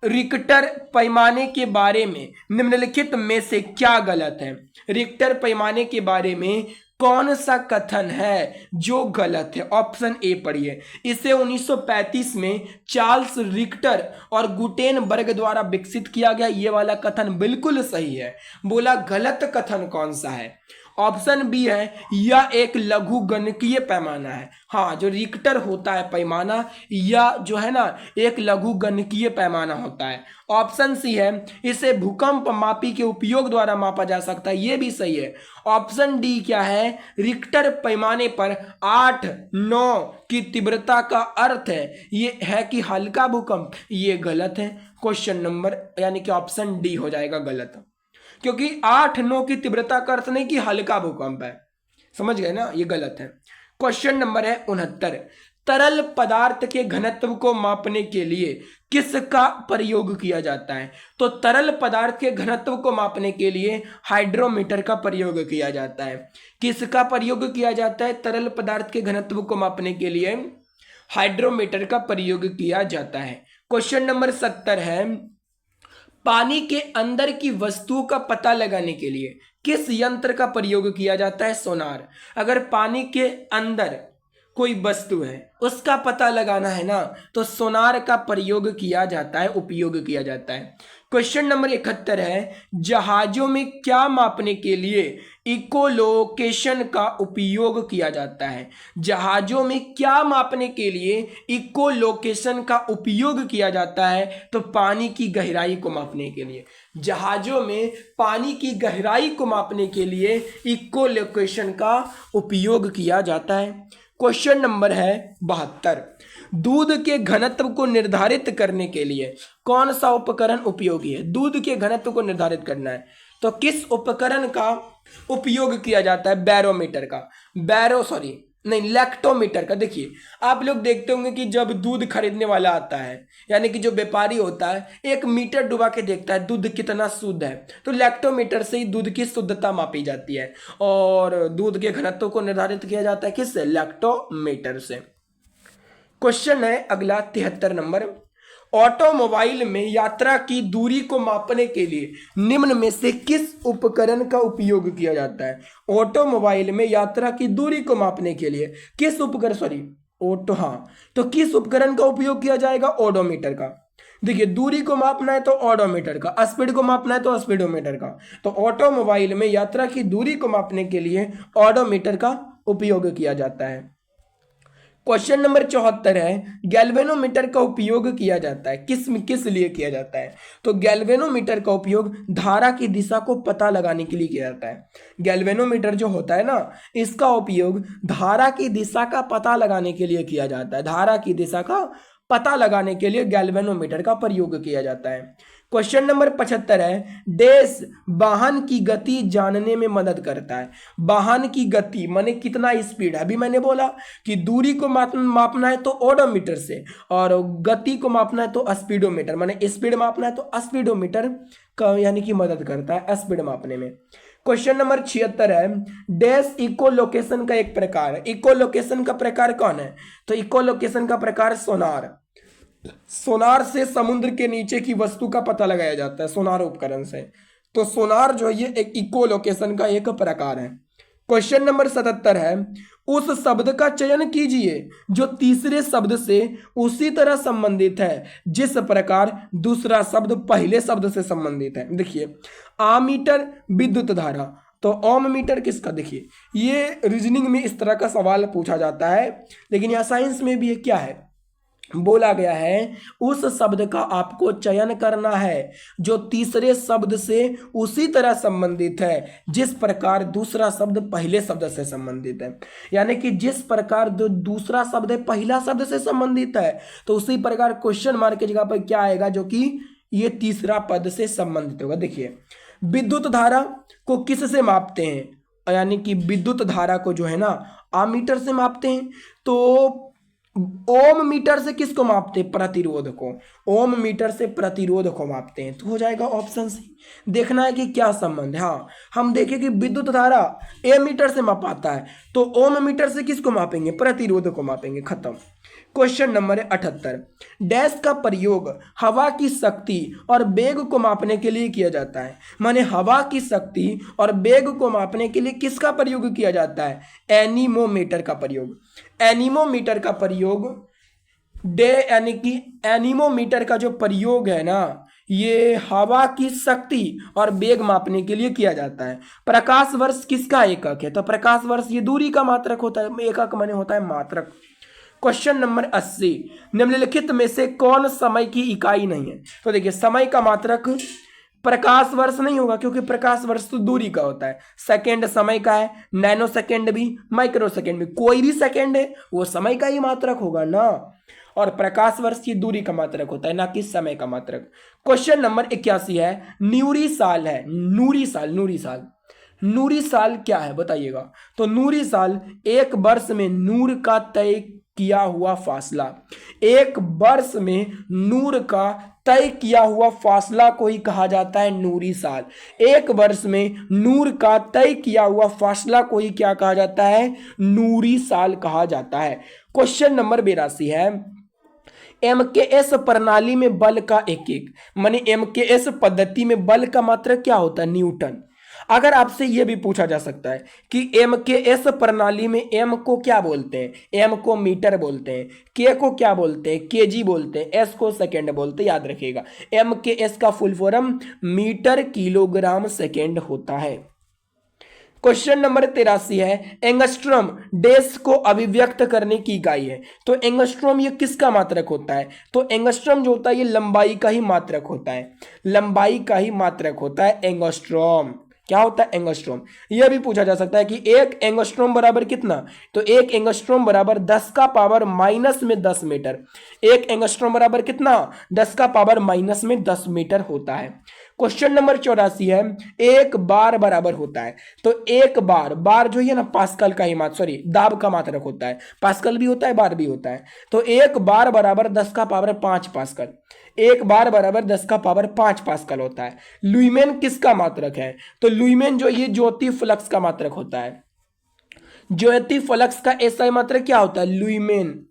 Speaker 1: रिक्टर पैमाने के बारे में निम्नलिखित में से क्या गलत है। रिक्टर पैमाने के बारे में कौन सा कथन है जो गलत है? ऑप्शन ए पढ़िए। इसे 1935 में चार्ल्स रिक्टर और गुटेनबर्ग द्वारा विकसित किया गया। ये वाला कथन बिल्कुल सही है। बोला गलत कथन कौन सा है? ऑप्शन बी है, यह एक लघु गणकीय पैमाना है। हाँ, जो रिक्टर होता है पैमाना, या जो है ना एक लघु गणकीय पैमाना होता है। ऑप्शन सी है, इसे भूकंप मापी के उपयोग द्वारा मापा जा सकता है। ये भी सही है। ऑप्शन डी क्या है, रिक्टर पैमाने पर 8-9 की तीव्रता का अर्थ है ये है कि हल्का भूकंप। ये गलत है। क्वेश्चन नंबर यानी कि ऑप्शन डी हो जाएगा गलत, क्योंकि 8-9 की तीव्रता का अर्थ नहीं कि हल्का भूकंप है। समझ गए ना, ये गलत है। क्वेश्चन नंबर है 69। तरल पदार्थ के घनत्व को मापने के लिए किसका प्रयोग किया जाता है? तो तरल पदार्थ के घनत्व को मापने के लिए हाइड्रोमीटर का प्रयोग किया जाता है। किसका प्रयोग किया जाता है? तरल पदार्थ के घनत्व को मापने के लिए हाइड्रोमीटर का प्रयोग किया जाता है। क्वेश्चन नंबर 70 है, पानी के अंदर की वस्तुओं का पता लगाने के लिए किस यंत्र का प्रयोग किया जाता है? सोनार। अगर पानी के अंदर कोई वस्तु है उसका पता लगाना है ना, तो सोनार का प्रयोग किया जाता है, उपयोग किया जाता है। क्वेश्चन नंबर 71 है, जहाजों में क्या मापने के लिए इकोलोकेशन का उपयोग किया जाता है? जहाजों में क्या मापने के लिए इकोलोकेशन का उपयोग किया जाता है? तो पानी की गहराई को मापने के लिए। जहाजों में पानी की गहराई को मापने के लिए इकोलोकेशन का उपयोग किया जाता है। क्वेश्चन नंबर है 72। दूध के घनत्व को निर्धारित करने के लिए कौन सा उपकरण उपयोगी है? दूध के घनत्व को निर्धारित करना है तो किस उपकरण का उपयोग किया जाता है? बैरोमीटर का। लैक्टोमीटर का। देखिए, आप लोग देखते होंगे कि जब दूध खरीदने वाला आता है, यानी कि जो व्यापारी होता है, 1 मीटर डुबा के देखता है दूध कितना शुद्ध है। तो लैक्टोमीटर से ही दूध की शुद्धता मापी जाती है और दूध के घनत्व को निर्धारित किया जाता है किससे? लैक्टोमीटर से। क्वेश्चन है अगला 73 नंबर। ऑटोमोबाइल में यात्रा की दूरी को मापने के लिए निम्न में से किस उपकरण का उपयोग किया जाता है? ऑटोमोबाइल में यात्रा की दूरी को मापने के लिए किस तो किस उपकरण का उपयोग किया जाएगा? ओडोमीटर का। देखिए, दूरी को मापना है तो ओडोमीटर का, स्पीड को मापना है तो स्पीडोमीटर का। तो ऑटोमोबाइल में यात्रा की दूरी को मापने के लिए ओडोमीटर का उपयोग किया जाता है। क्वेश्चन नंबर 74 है, गैल्वेनोमीटर का उपयोग किया जाता है किस लिए किया जाता है? तो गैल्वेनोमीटर का उपयोग धारा की दिशा को पता लगाने के लिए किया जाता है। गैल्वेनोमीटर जो होता है ना, इसका उपयोग धारा की दिशा का पता लगाने के लिए किया जाता है। धारा की दिशा का पता लगाने के लिए गैल्वेनोमीटर का प्रयोग किया जाता है। क्वेश्चन नंबर 75 है, डैश वाहन की गति जानने में मदद करता है। वाहन की गति माने कितना स्पीड है। अभी मैंने बोला कि दूरी को मापना है तो ओडोमीटर से, और गति को मापना है तो स्पीडोमीटर, माने स्पीड मापना है तो स्पीडोमीटर का यानी कि मदद करता है स्पीड मापने में। क्वेश्चन नंबर 76 है, डैश इकोलोकेशन का एक प्रकार है। इकोलोकेशन का प्रकार कौन है? तो इकोलोकेशन का प्रकार सोनार। सोनार से समुद्र के नीचे की वस्तु का पता लगाया जाता है, सोनार उपकरण से। तो सोनार जो है ये एक इकोलोकेशन का एक प्रकार है। क्वेश्चन नंबर 77 है, उस शब्द का चयन कीजिए जो तीसरे शब्द से उसी तरह संबंधित है जिस प्रकार दूसरा शब्द पहले शब्द से संबंधित है। देखिए, आमीटर विद्युत धारा, तो ओम मीटर किसका? देखिए, ये रीजनिंग में इस तरह का सवाल पूछा जाता है, लेकिन यह साइंस में भी क्या है, बोला गया है उस शब्द का आपको चयन करना है जो तीसरे शब्द से उसी तरह संबंधित है जिस प्रकार दूसरा शब्द पहले शब्द से संबंधित है। यानी कि जिस प्रकार जो दूसरा शब्द है पहला शब्द से संबंधित है, तो उसी प्रकार क्वेश्चन मार्क की जगह पर क्या आएगा जो कि ये तीसरा पद से संबंधित होगा। देखिए, विद्युत धारा को किससे मापते हैं? यानी कि विद्युत धारा को जो है ना आमीटर से मापते हैं। तो ओम मीटर से किसको मापते हैं? प्रतिरोध को। ओम मीटर से प्रतिरोध को मापते हैं, तो हो जाएगा ऑप्शन सी। देखना है कि क्या संबंध है। हाँ, हम देखें कि विद्युत धारा ए मीटर से मापाता है, तो ओम मीटर से किसको मापेंगे? प्रतिरोध को मापेंगे। खत्म। क्वेश्चन नंबर 78, डैश का प्रयोग हवा की शक्ति और वेग को मापने के लिए किया जाता है। माने हवा की शक्ति और वेग को मापने के लिए किसका प्रयोग किया जाता है? एनीमोमीटर का प्रयोग। एनीमोमीटर का प्रयोग यानी कि एनीमोमीटर का जो प्रयोग है ना, ये हवा की शक्ति और वेग मापने के लिए किया जाता है। प्रकाश वर्ष किसका एकक है? तो प्रकाश वर्ष ये दूरी का मात्रक होता है, एकक माने होता है मात्रक। क्वेश्चन नंबर 80, निम्नलिखित में से कौन समय की इकाई नहीं है? तो देखिए समय का मात्रक प्रकाश वर्ष नहीं होगा, क्योंकि प्रकाश वर्ष तो दूरी का होता है। सेकंड समय का है, नैनो सेकंड भी, माइक्रो सेकंड भी, कोई भी सेकंड है वो समय का ही मात्रक होगा ना। और प्रकाश वर्ष की दूरी का मात्रक होता है, ना कि समय का मात्रक। क्वेश्चन नंबर 81 है, नूरी साल है। नूरी साल, नूरी साल, नूरी साल क्या है बताइएगा? तो नूरी साल एक वर्ष में नूर का तय किया हुआ फासला। एक वर्ष में नूर का तय किया हुआ फासला को ही कहा जाता है नूरी साल। एक वर्ष में नूर का तय किया हुआ फासला को ही क्या कहा जाता है? नूरी साल कहा जाता है। क्वेश्चन नंबर 82 है, एमकेएस प्रणाली में बल का एक माने एमकेएस पद्धति में बल का मात्रक क्या होता है? न्यूटन। अगर आपसे यह भी पूछा जा सकता है कि एमकेएस प्रणाली में एम को क्या बोलते हैं? एम को मीटर बोलते हैं, के को क्या बोलते हैं? केजी बोलते हैं, एस को सेकंड बोलते हैं। याद रखिएगा एमकेएस का full form metre kilogram second होता है। क्वेश्चन नंबर 83 है, एंगस्ट्रॉम डैश को अभिव्यक्त करने की इकाई है। तो एंगस्ट्रॉम ये किसका मात्रक होता है? तो एंगस्ट्रॉम जो होता है ये लंबाई का ही मात्रक होता है। लंबाई का ही मात्रक होता है एंगस्ट्रॉम। क्या होता है? एंगस्ट्रॉम। यह भी पूछा जा सकता है कि एक एंगस्ट्रॉम बराबर कितना? तो एक एंगस्ट्रॉम बराबर 10 का पावर माइनस में 10 मीटर। एक एंगस्ट्रॉम बराबर कितना? 10 का पावर माइनस में 10 मीटर होता है। क्वेश्चन नंबर 84 है, एक बार बराबर होता है। तो एक बार, बार जो है ना पास्कल का ही सॉरी दाब का मात्रक होता है। पास्कल भी होता है, बार भी होता है। तो एक बार बराबर 10 का पावर 5 पास्कल। एक बार बराबर 10 का पावर 5 पास्कल होता है। लुईमेन किसका मात्रक है? तो लुईमेन जो ये ज्योति फ्लक्स का मात्रक होता है। ज्योति फ्लक्स का एसआई मात्रक क्या होता है? लुईमेन।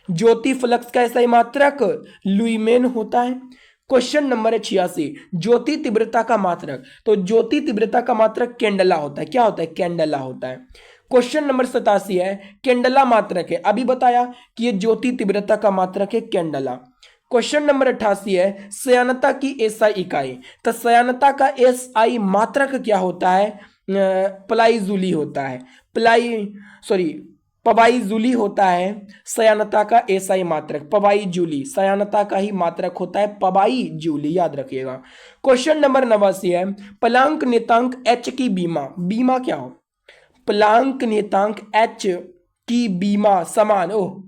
Speaker 1: ज्योति फ्लक्स का एसआई मात्रक लुईमेन होता है। क्वेश्चन नंबर 86, ज्योति तीव्रता का मात्रक। तो ज्योति तीव्रता का मात्रक कैंडला होता है। क्या होता है? कैंडला होता है। क्वेश्चन नंबर 87 है, कैंडला मात्रक है। अभी बताया कि ये ज्योति तीव्रता का मात्रक है कैंडला। क्वेश्चन नंबर 88 है, श्यानता की एसआई इकाई। तो श्यानता का एसआई मात्रक क्या होता है? प्लाई जूली होता है। पबाई जूली होता है श्यानता का एसआई मात्रक। पबाई जूली श्यानता का ही मात्रक होता है, पबाई जूली। याद रखिएगा। क्वेश्चन नंबर 89 है, प्लांक नियतांक एच की बीमा। बीमा क्या हो? प्लांक नियतांक एच की बीमा समान। ओह,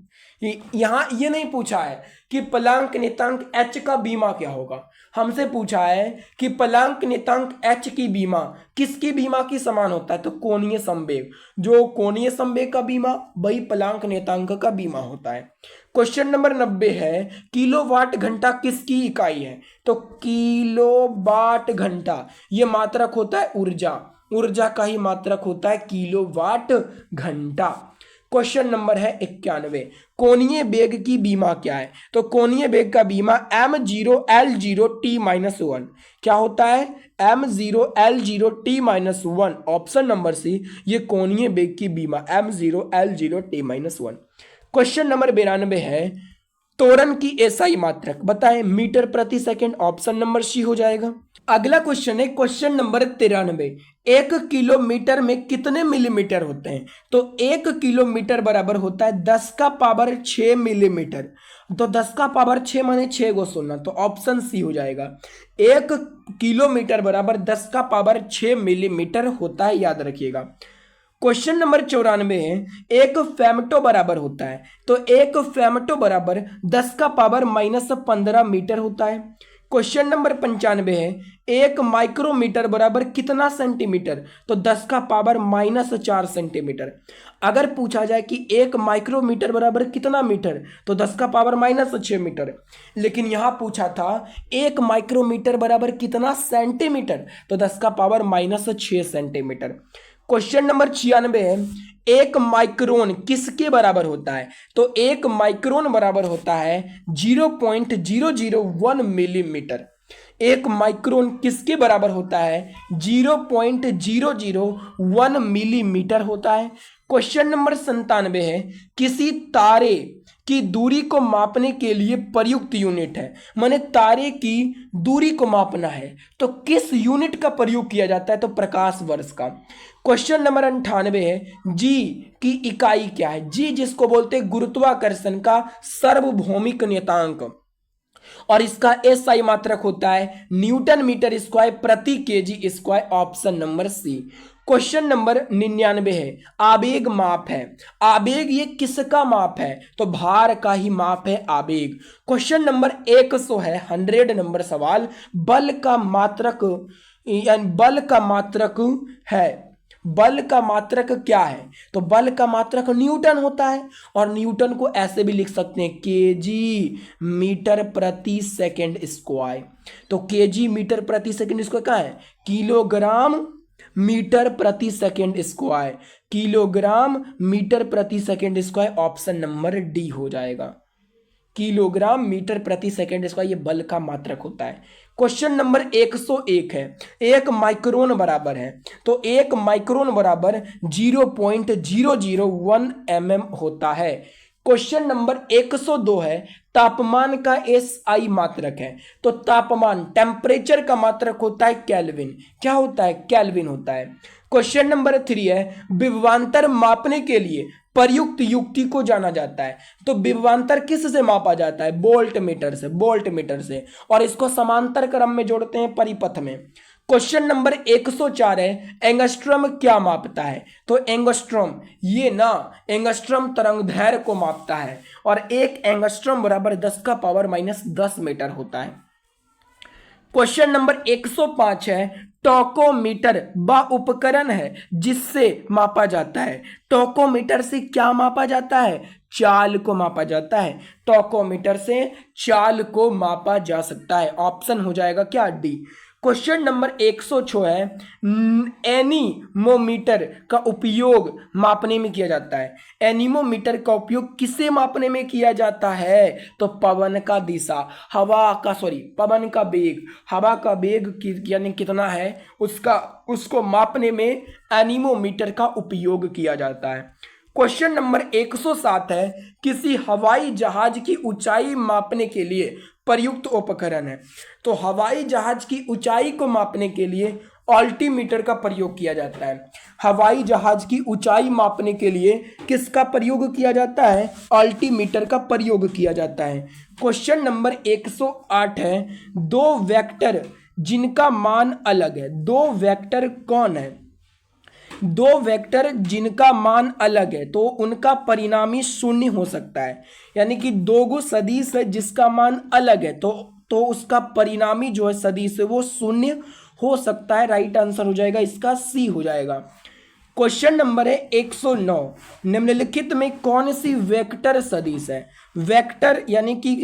Speaker 1: यहां ये नहीं पूछा है कि प्लांक नियतांक एच का बीमा क्या होगा। हमसे पूछा है कि प्लांक नियतांक एच की बीमा किसकी बीमा की समान होता है? तो कोणीय संवेग। जो कोणीय संवेग का बीमा वही प्लांक नियतांक का बीमा होता है। क्वेश्चन नंबर 90 है, किलोवाट घंटा किसकी इकाई है? तो किलोवाट घंटा ये मात्रक होता है ऊर्जा। ऊर्जा का ही मात्रक होता है किलोवाट घंटा। क्वेश्चन नंबर है 91, कोणीय वेग की बीमा क्या है? तो कोणीय वेग का बीमा m0l0t-1। क्या होता है? m0l0t-1। ऑप्शन नंबर सी ये कोणीय वेग की बीमा m0l0t-1। क्वेश्चन नंबर 92 है, त्वरण की एसआई मात्रक बताएं। मीटर प्रति सेकंड। ऑप्शन नंबर सी हो जाएगा। अगला क्वेश्चन है क्वेश्चन नंबर 93, 1 किलोमीटर में कितने मिलीमीटर होते हैं? तो 1 किलोमीटर बराबर होता है 10 का पावर 6 मिलीमीटर। तो 10 का पावर 6 माने 6 को सुनना, तो ऑप्शन सी हो जाएगा। 1 किलोमीटर बराबर 10 का पावर 6 मिलीमीटर होता है। याद रखिएगा। क्वेश्चन नंबर 94 है, एक फेमटो बराबर होता है। तो एक फेमटो बराबर 10 का पावर -15 मीटर होता है। क्वेश्चन नंबर 95 है, एक माइक्रोमीटर बराबर कितना सेंटीमीटर? तो 10 का पावर -4 सेंटीमीटर। अगर पूछा जाए कि एक माइक्रोमीटर बराबर कितना मीटर? तो 10 का पावर -6 मीटर। लेकिन यहां पूछा था एक माइक्रोमीटर बराबर कितना सेंटीमीटर? तो 10 का पावर -6 सेंटीमीटर। क्वेश्चन नंबर 96 है, एक माइक्रोन किसके बराबर होता है? तो एक माइक्रोन बराबर होता है 0.001 मिलीमीटर। एक माइक्रोन किसके बराबर होता है? 0.001 मिलीमीटर होता है। क्वेश्चन नंबर 97 है, किसी तारे की दूरी को मापने के लिए प्रयुक्त यूनिट है, माने तारे की दूरी को मापना है तो किस यूनिट का प्रयोग किया जाता है? तो प्रकाश वर्ष का। क्वेश्चन नंबर 98 है, जी की इकाई क्या है? जी जिसको बोलते हैं गुरुत्वाकर्षण का सार्वभौमिक नियतांक, और इसका एसआई मात्रक होता है न्यूटन मीटर स्क्वायर प्रति KG square, option number C. Question number 99 है, आवेग माप है। आवेग ये किसका माप है? तो भार का ही माप है आवेग। क्वेश्चन नंबर 100 है, 100 नंबर सवाल, बल का मात्रक यानी बल का मात्रक है। बल का मात्रक क्या है? तो बल का मात्रक न्यूटन होता है, और न्यूटन को ऐसे भी लिख सकते हैं केजी मीटर प्रति सेकंड स्क्वायर। तो केजी मीटर प्रति सेकंड स्क्वायर क्या है? किलोग्राम मीटर प्रति सेकंड स्क्वायर। किलोग्राम मीटर प्रति second square, option number D हो जाएगा। किलोग्राम मीटर प्रति सेकंड स्क्वायर ये बल का मात्रक होता है। क्वेश्चन नंबर 101 है, एक माइक्रोन बराबर है। तो एक माइक्रोन बराबर 0.001 mm होता है। क्वेश्चन नंबर 102 है, तापमान का एसआई मात्रक है। तो तापमान टेम्परेचर का मात्रक होता है केल्विन। क्या होता है? केल्विन होता है। क्वेश्चन नंबर 3 है, विभवांतर मापने के लिए प्रयुक्त युक्ति को जाना जाता है। तो विभवांतर किस से मापा जाता है? वोल्ट मीटर से। वोल्ट मीटर से, और इसको समांतर क्रम में जोड़ते हैं परिपथ में। क्वेश्चन नंबर 104 है, एंगस्ट्रॉम क्या मापता है? तो एंगस्ट्रॉम ये ना एंगस्ट्रॉम तरंगदैर्घ्य को मापता है, और एक एंगस्ट्रॉम बराबर 10⁻⁻10 मीटर होता है। क्वेश्चन नंबर 105 है, टोकोमीटर वह उपकरण है जिससे मापा जाता है। टोकोमीटर से क्या मापा जाता है? चाल को मापा जाता है। टोकोमीटर से चाल को मापा जा सकता है, ऑप्शन हो जाएगा क्या? डी। क्वेश्चन नंबर 106 है, एनीमोमीटर का उपयोग मापने में किया जाता है। एनीमोमीटर का उपयोग किसे मापने में किया जाता है? तो पवन का दिशा, पवन का वेग, हवा का वेग यानी कितना है उसको मापने में एनीमोमीटर का उपयोग किया जाता है। क्वेश्चन नंबर 107 है, किसी हवाई जहाज की ऊंचाई मापने के लिए प्रयुक्त उपकरण है। तो हवाई जहाज की ऊंचाई को मापने के लिए अल्टीमीटर का प्रयोग किया जाता है। हवाई जहाज की ऊंचाई मापने के लिए किसका प्रयोग किया जाता है? अल्टीमीटर का प्रयोग किया जाता है। क्वेश्चन नंबर 108 है, दो वेक्टर जिनका मान अलग है। दो वेक्टर कौन है? दो वेक्टर जिनका मान अलग है तो उनका परिणामी शून्य हो सकता है। यानी कि दो गो सदिश है जिसका मान अलग है तो उसका परिणामी जो है सदिश है वो शून्य हो सकता है। राइट आंसर हो जाएगा इसका सी हो जाएगा। क्वेश्चन नंबर है 109, निम्नलिखित में कौन सी वेक्टर सदिश है? वेक्टर यानी कि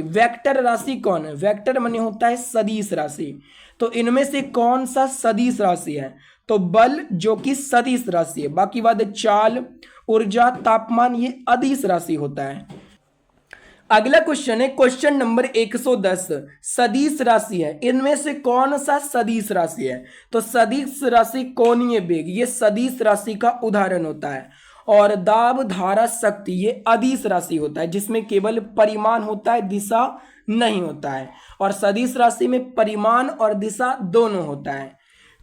Speaker 1: वेक्टर राशि कौन है? वेक्टर माने होता है सदिश राशि। तो इनमें से कौन सा सदिश राशि है? तो बल जो कि सदिश राशि है, बाकी बात चाल, ऊर्जा, तापमान ये अदिश राशि होता है। अगला क्वेश्चन है क्वेश्चन नंबर 110, सदिश राशि है, इनमें से कौन सा सदिश राशि है? तो सदिश राशि कोणीय वेग ये सदिश राशि का उदाहरण होता है, और दाब, धारा, शक्ति ये अदिश राशि होता है जिसमें केवल परिमाण होता है, दिशा नहीं होता है। और सदिश राशि में परिमाण और दिशा दोनों होता है।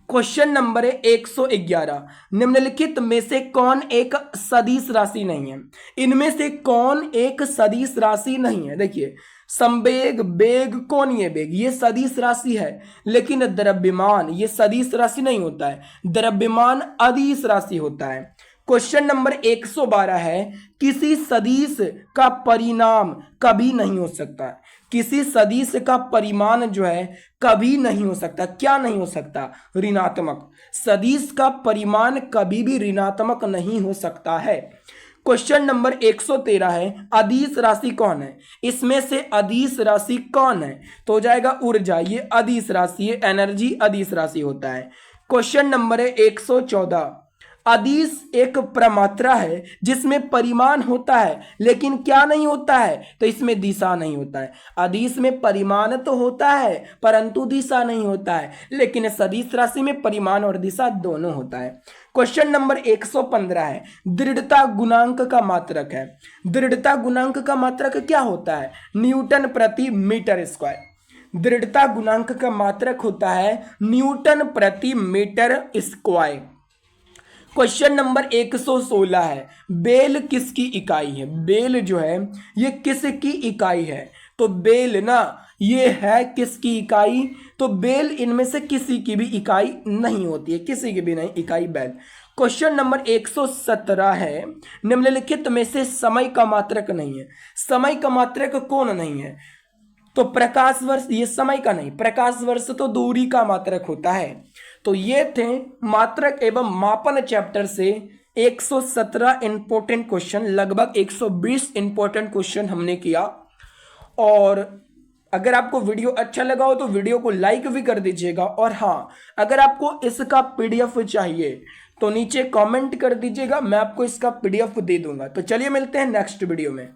Speaker 1: क्वेश्चन नंबर है 111, निम्नलिखित में से कौन एक सदिश राशि नहीं है? इनमें से कौन एक सदिश राशि नहीं है? देखिए, संवेग, वेग, कोणीय वेग ये सदिश राशि है, लेकिन द्रव्यमान ये सदिश राशि नहीं होता है। द्रव्यमान अदिश राशि होता है। क्वेश्चन नंबर 112 है, किसी सदिश का परिणाम कभी नहीं हो सकता। किसी सदिश का परिमाण जो है कभी नहीं हो सकता। क्या नहीं हो सकता? ऋणात्मक। सदिश का परिमाण कभी भी ऋणात्मक नहीं हो सकता है। क्वेश्चन नंबर 113 है, अदिश राशि कौन है? इसमें से अदिश राशि कौन है? तो हो जाएगा ऊर्जा, ये अदिश राशि है, एनर्जी अदिश राशि होता है। क्वेश्चन नंबर है 114, अदिश एक प्रमात्रा है जिसमें परिमाण होता है लेकिन क्या नहीं होता है, तो इसमें दिशा नहीं होता है। अदिश में परिमाण तो होता है परंतु दिशा नहीं होता है, लेकिन सदिश राशि में परिमाण और दिशा दोनों होता है। क्वेश्चन नंबर 115 है, दृढ़ता गुणांक का मात्रक है। दृढ़ता गुणांक का मात्रक क्या होता है? न्यूटन प्रति मीटर स्क्वायर। दृढ़ता गुणांक का मात्रक होता है न्यूटन प्रति मीटर स्क्वायर। क्वेश्चन नंबर 116 है, बेल किसकी इकाई है? बेल जो है ये किसकी इकाई है? तो बेल ना ये है किसकी इकाई? तो बेल इनमें से किसी की भी इकाई नहीं होती है, किसी की भी नहीं इकाई बेल। क्वेश्चन नंबर 117 है, निम्नलिखित में से समय का मात्रक नहीं है। समय का मात्रक कौन नहीं है? तो प्रकाश वर्ष, ये समय का नहीं, प्रकाश वर्ष तो दूरी का मात्रक होता है। तो ये थे मात्रक एवं मापन चैप्टर से 117 इंपॉर्टेंट क्वेश्चन, लगभग 120 इंपॉर्टेंट क्वेश्चन हमने किया। और अगर आपको वीडियो अच्छा लगा हो तो वीडियो को लाइक भी कर दीजिएगा। और हाँ, अगर आपको इसका पीडीएफ चाहिए तो नीचे कमेंट कर दीजिएगा, मैं आपको इसका पीडीएफ दे दूंगा। तो चलिए मिलते हैं नेक्स्ट वीडियो में।